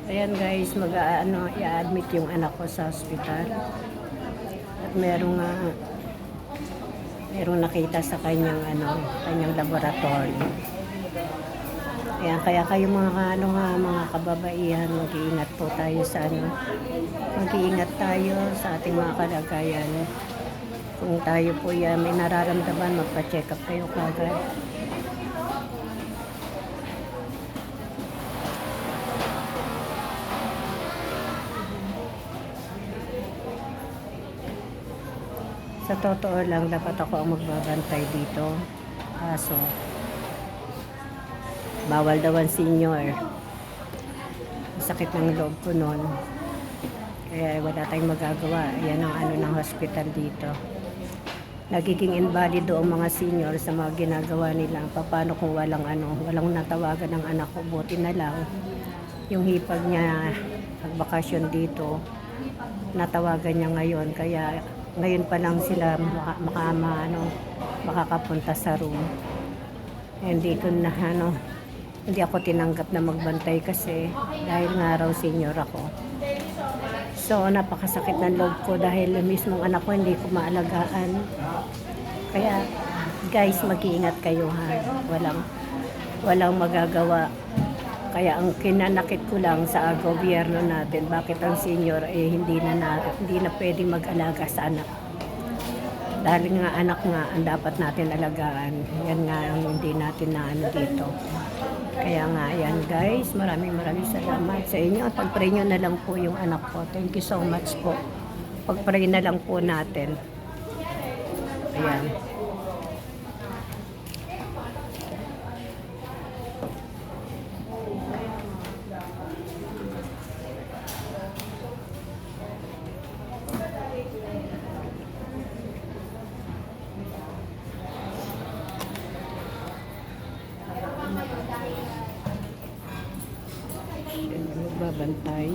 Ayan guys, i-admit yung anak ko sa hospital. At merong nakita sa kanyang laboratory. Ayan, kaya kayo mga kababaihan, mag-iingat po tayo mag-iingat tayo sa ating mga kalagayan. Kung tayo po may nararamdaman, magpa-check up kayo kagad. Sa totoo lang, dapat ako ang magbabantay dito. Kaso, bawal daw ang senior. Sakit ng loob ko noon. Kaya wala tayong magagawa. Yan ang ng hospital dito. Nagiging invalid ang mga senior sa mga ginagawa nila. Paano kung walang natawagan ng anak ko? Buti na lang. Yung hipag niya, nagbakasyon dito, natawagan niya ngayon. Kaya ngayon pa lang sila makakapunta sa room. Hindi ako tinanggap na magbantay kasi dahil nga raw senior ako. So napakasakit ng loob ko dahil mismong anak ko hindi ko maalagaan. Kaya guys, mag-iingat kayo ha. Walang magagawa. Kaya ang kinanakit ko lang sa gobyerno natin, bakit ang senior hindi na pwedeng mag-alaga sa anak. Dahil nga anak nga ang dapat natin alagaan. Yan nga ang hindi natin dito. Kaya nga yan guys, maraming salamat sa inyo. Pag-pray nyo na lang po yung anak ko. Thank you so much po. Pag-pray na lang po natin. Ayan. Magbabantay.